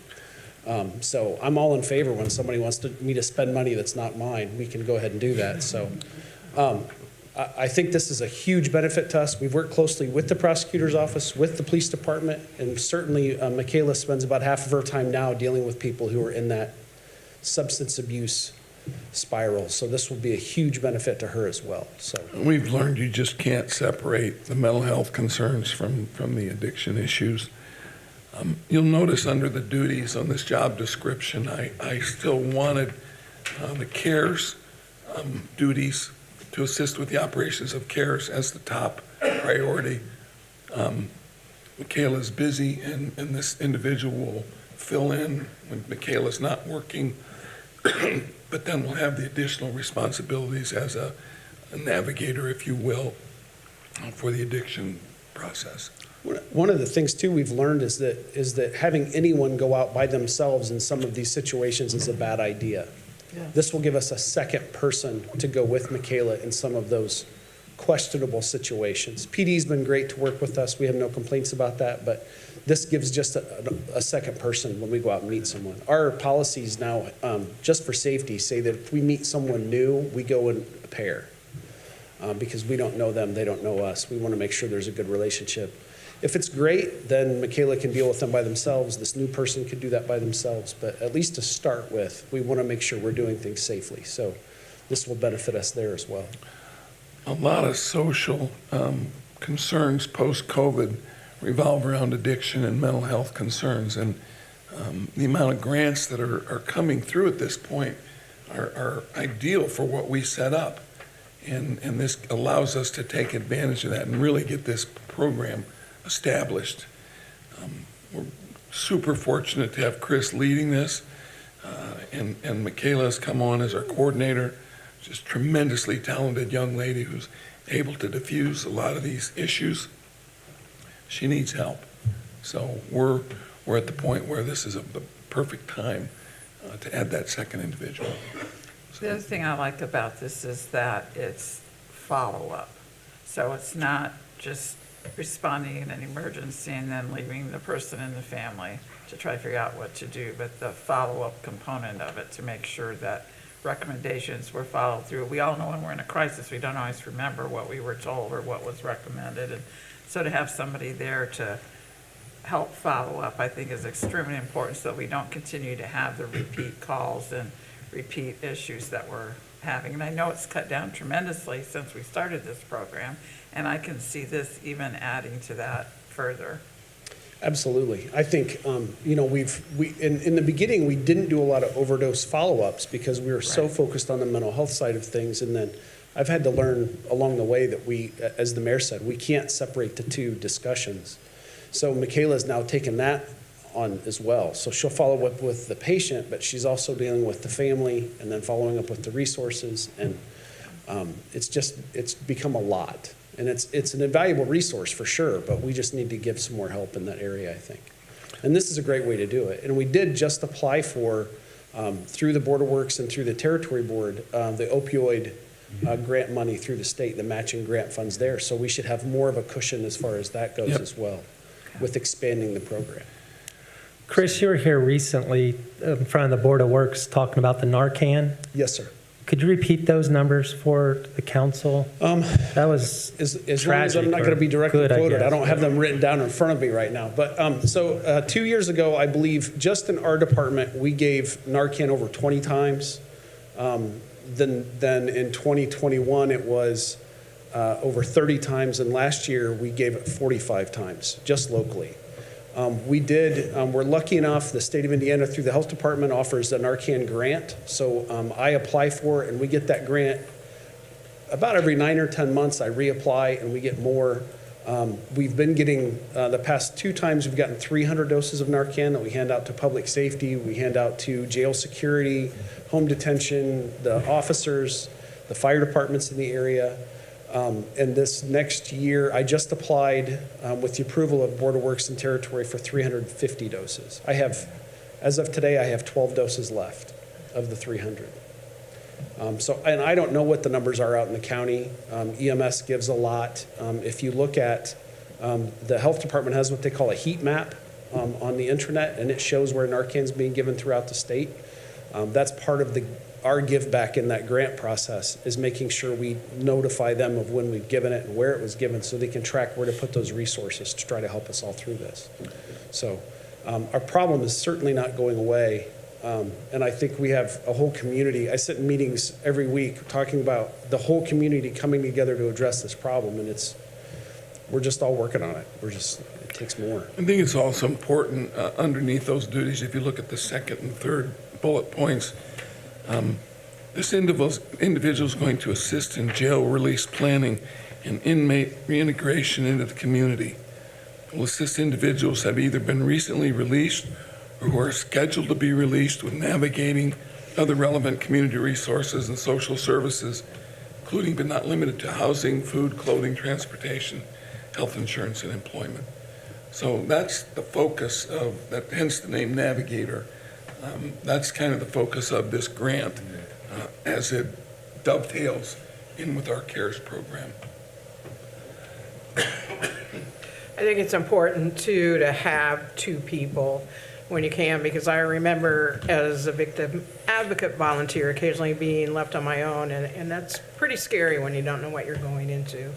S15: So I'm all in favor when somebody wants me to spend money that's not mine. We can go ahead and do that. So I think this is a huge benefit to us. We've worked closely with the prosecutor's office, with the police department, and certainly Michaela spends about half of her time now dealing with people who are in that substance abuse spiral. So this will be a huge benefit to her as well. So
S2: We've learned you just can't separate the mental health concerns from the addiction issues. You'll notice under the duties on this job description, I still wanted the CARES duties to assist with the operations of CARES as the top priority. Michaela's busy, and this individual will fill in when Michaela's not working, but then we'll have the additional responsibilities as a navigator, if you will, for the addiction process.
S15: one of the things too we've learned is that having anyone go out by themselves in some of these situations is a bad idea. This will give us a second person to go with Michaela in some of those questionable situations. PD's been great to work with us. We have no complaints about that, but this gives just a second person when we go out and meet someone. Our policies now, just for safety, say that if we meet someone new, we go in a pair because we don't know them, they don't know us. We want to make sure there's a good relationship. If it's great, then Michaela can deal with them by themselves. This new person could do that by themselves. But at least to start with, we want to make sure we're doing things safely. So this will benefit us there as well.
S2: A lot of social concerns post-COVID revolve around addiction and mental health concerns. And the amount of grants that are coming through at this point are ideal for what we set up. And this allows us to take advantage of that and really get this program established. We're super fortunate to have Chris leading this, and Michaela has come on as our coordinator, just tremendously talented young lady who's able to diffuse a lot of these issues. She needs help. So we're at the point where this is the perfect time to add that second individual.
S1: The other thing I like about this is that it's follow-up. So it's not just responding in an emergency and then leaving the person in the family to try to figure out what to do, but the follow-up component of it to make sure that recommendations were followed through. We all know when we're in a crisis, we don't always remember what we were told or what was recommended. And so to have somebody there to help follow up, I think is extremely important so that we don't continue to have the repeat calls and repeat issues that we're having. And I know it's cut down tremendously since we started this program, and I can see this even adding to that further.
S15: Absolutely. I think, in the beginning, we didn't do a lot of overdose follow-ups because we were so
S1: Right.
S15: focused on the mental health side of things. And then I've had to learn along the way that we, as the mayor said, we can't separate the two discussions. So Michaela's now taken that on as well. So she'll follow up with the patient, but she's also dealing with the family and then following up with the resources. And it's become a lot. And it's an invaluable resource for sure, but we just need to give some more help in that area, I think. And this is a great way to do it. And we did just apply for, through the Board of Works and through the Territory Board, the opioid grant money through the state, the matching grant funds there. So we should have more of a cushion as far as that goes
S2: Yep.
S15: as well, with expanding the program.
S8: Chris, you were here recently in front of the Board of Works talking about the Narcan.
S15: Yes, sir.
S8: Could you repeat those numbers for the council? That was
S15: As long as
S8: tragic
S15: I'm not going to
S8: or
S15: be directly
S8: good, I
S15: quoted, I
S8: guess.
S15: don't have them written down in front of me right now. But so 2 years ago, I believe, just in our department, we gave Narcan over 20 times. Then in 2021, it was over 30 times, and last year we gave it 45 times, just locally. We're lucky enough, the state of Indiana through the health department offers a Narcan grant. So I apply for it and we get that grant about every 9 or 10 months. I reapply and we get more. We've been getting, the past 2 times we've gotten 300 doses of Narcan that we hand out to public safety. We hand out to jail security, home detention, the officers, the fire departments in the area. And this next year, I just applied with the approval of Board of Works and Territory for 350 doses. As of today, I have 12 doses left of the 300. And I don't know what the numbers are out in the county. EMS gives a lot. If you look at, the health department has what they call a heat map on the internet, and it shows where Narcan's being given throughout the state. That's part of our give back in that grant process, is making sure we notify them of when we've given it and where it was given so they can track where to put those resources to try to help us all through this. So our problem is certainly not going away. And I think we have a whole community. I sit in meetings every week talking about the whole community coming together to address this problem, and we're just all working on it. It takes more.
S2: I think it's also important underneath those duties, if you look at the second and third bullet points, this individual is going to assist in jail release planning and inmate reintegration into the community. Will assist individuals who have either been recently released or who are scheduled to be released with navigating other relevant community resources and social services, including but not limited to housing, food, clothing, transportation, health insurance, and employment. So that's the focus of that, hence the name Navigator. That's kind of the focus of this grant as it dovetails in with our CARES program.
S11: I think it's important too to have 2 people when you can, because I remember as a victim advocate volunteer occasionally being left on my own, and that's pretty scary when you don't know what you're going into.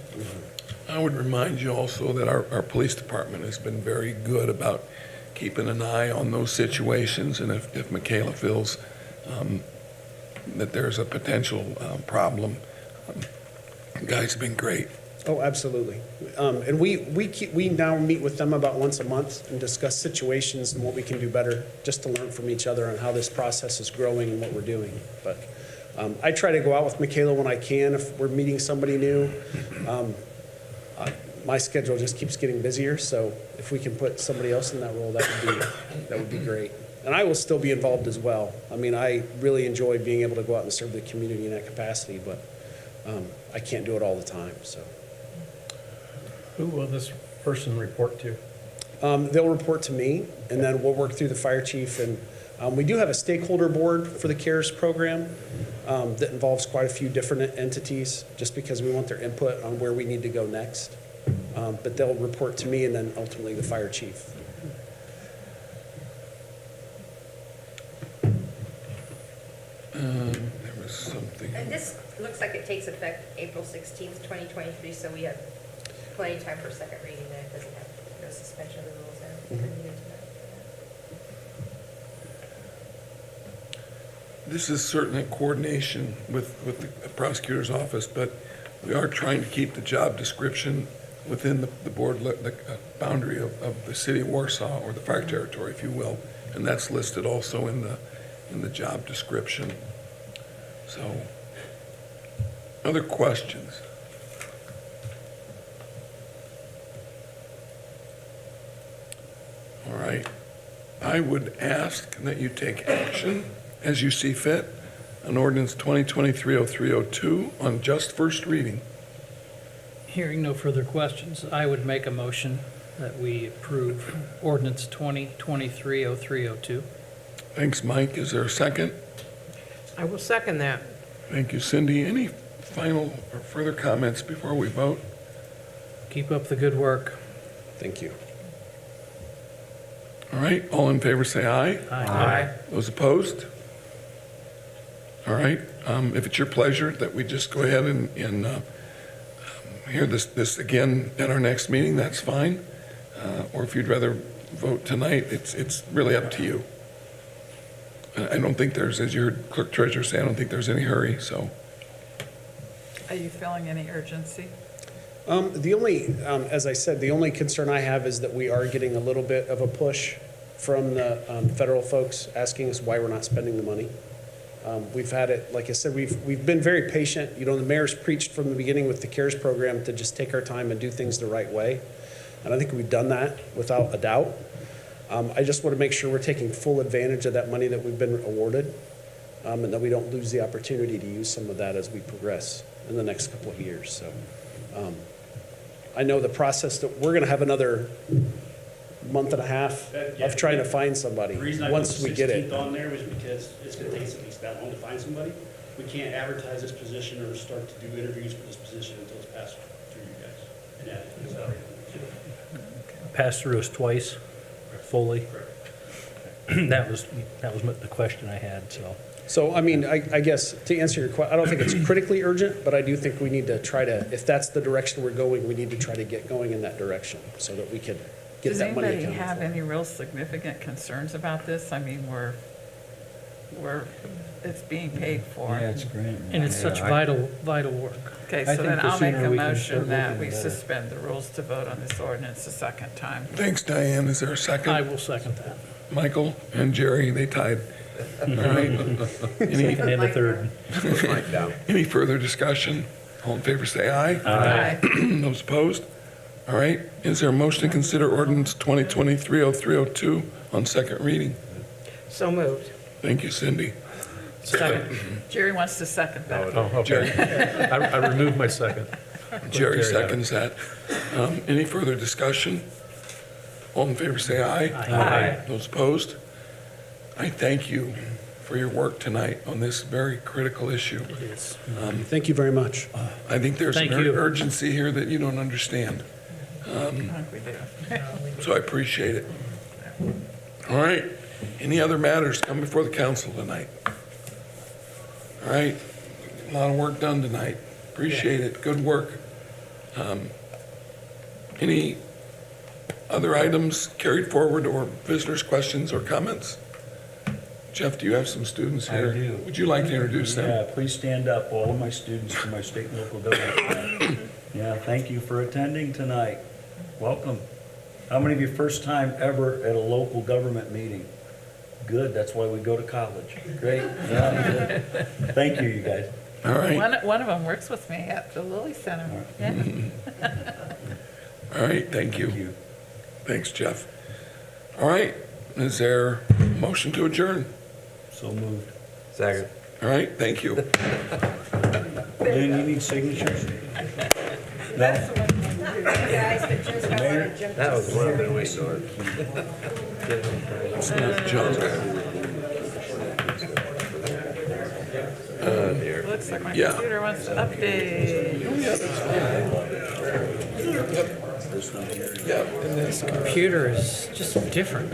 S2: I would remind you also that our police department has been very good about keeping an eye on those situations, and if Michaela feels that there's a potential problem, the guys have been great.
S15: Oh, absolutely. And we now meet with them about once a month and discuss situations and what we can do better, just to learn from each other on how this process is growing and what we're doing. But I try to go out with Michaela when I can if we're meeting somebody new. My schedule just keeps getting busier, so if we can put somebody else in that role, that would be great. And I will still be involved as well. I mean, I really enjoy being able to go out and serve the community in that capacity, but I can't do it all the time, so.
S9: Who will this person report to?
S15: They'll report to me, and then we'll work through the fire chief. And we do have a stakeholder board for the CARES program that involves quite a few different entities, just because we want their input on where we need to go next. But they'll report to me and then ultimately the fire chief.
S2: There was something.
S10: And this looks like it takes effect April 16th, 2023, so we have plenty of time for a second reading, and it doesn't have no suspension of the rules there.
S2: This is certainly in coordination with the prosecutor's office, but we are trying to keep the job description within the board, the boundary of the city of Warsaw, or the fire territory, if you will. And that's listed also in the job description. So, other questions? All right. I would ask that you take action as you see fit on ordinance 2023-0302 on just first reading.
S13: Hearing no further questions, I would make a motion that we approve ordinance 2023-0302.
S2: Thanks, Mike. Is there a second?
S11: I will second that.
S2: Thank you, Cindy. Any final or further comments before we vote?
S13: Keep up the good work.
S15: Thank you.
S2: All right, all in favor say aye.
S13: Aye.
S2: Those opposed? All right, if it's your pleasure that we just go ahead and hear this again at our next meeting, that's fine. Or if you'd rather vote tonight, it's really up to you. I don't think there's, as you heard clerk treasurer say, I don't think there's any hurry, so.
S1: Are you feeling any urgency?
S15: The only, as I said, the only concern I have is that we are getting a little bit of a push from the federal folks asking us why we're not spending the money. We've had it, like I said, we've been very patient. You know, the mayor's preached from the beginning with the CARES program to just take our time and do things the right way. And I think we've done that without a doubt. I just want to make sure we're taking full advantage of that money that we've been awarded, and that we don't lose the opportunity to use some of that as we progress in the next couple of years. So I know the process that we're going to have another month and a half of trying to find somebody
S14: The reason I put
S15: once we
S14: the
S15: get
S14: 16th
S15: it.
S14: on there was because it's going to take us at least that long to find somebody. We can't advertise this position or start to do interviews for this position until it's passed through you guys. And that is already.
S12: Passed through us twice, fully. That was the question I had, so.
S15: So, I mean, I guess to answer your question, I don't think it's critically urgent, but I do think we need to try to, if that's the direction we're going, we need to try to get going in that direction so that we can get
S1: Does
S15: that money
S1: anybody
S15: accounted
S1: have
S15: for.
S1: any real significant concerns about this? I mean, it's being paid for.
S4: Yeah, it's great.
S13: And it's such vital work.
S1: Okay,
S4: I
S1: so
S4: think
S1: then
S4: the
S1: I'll make
S4: sooner
S1: a
S4: we can
S1: motion
S4: start
S1: that
S4: looking
S1: we
S4: at it.
S1: suspend the rules to vote on this ordinance a second time.
S2: Thanks, Diane. Is there a
S13: I
S2: second?
S13: will second that.
S2: Michael and Jerry, they tied. All right.
S12: Second and a third.
S2: Any further discussion? All in favor say aye.
S1: Aye.
S2: Those opposed? All right. Is there a motion to consider ordinance 2023-0302 on second reading?
S11: So moved.
S2: Thank you, Cindy.
S13: Second.
S1: Jerry wants to second that.
S9: Oh, okay. I removed my second.
S2: Jerry
S9: Jerry got it.
S2: seconds that. Any further discussion? All in favor say aye.
S13: Aye.
S2: Those opposed? I thank you for your work tonight on this very critical issue.
S13: It is.
S15: Thank you very much.
S2: I think there's
S13: Thank
S2: an
S13: you.
S2: urgency here that you don't understand,
S1: I think we do.
S2: so I appreciate it. All right. Any other matters come before the council tonight? All right. A lot of work done tonight. Appreciate it. Good work. Any other items carried forward or visitors' questions or comments? Jeff, do you have some students
S4: I
S2: here?
S4: do.
S2: Would you like to introduce them?
S4: Yeah, please stand up, all of my students from my state and local government. Yeah, thank you for attending tonight. Welcome. How many of you first time ever at a local government meeting? Good, that's why we go to college. Great. Yeah, good. Thank you, you guys.
S2: All right,
S1: One of them works with me at the Lilly Center. Yeah.
S2: all right, thank you.
S4: Thank you.
S2: Thanks, Jeff. All right, is there a motion to adjourn?
S4: So moved.
S3: Second.
S2: All right, thank you.
S4: Lynn, you need signatures?
S10: That's the one you do, guys, but just I want to jump
S3: That
S10: to
S3: was one of my sword.
S2: It's not junk.
S3: Oh, dear.
S1: Looks like my
S2: Yeah.
S1: computer wants to update.
S2: Yeah, and then
S13: Computer is just different.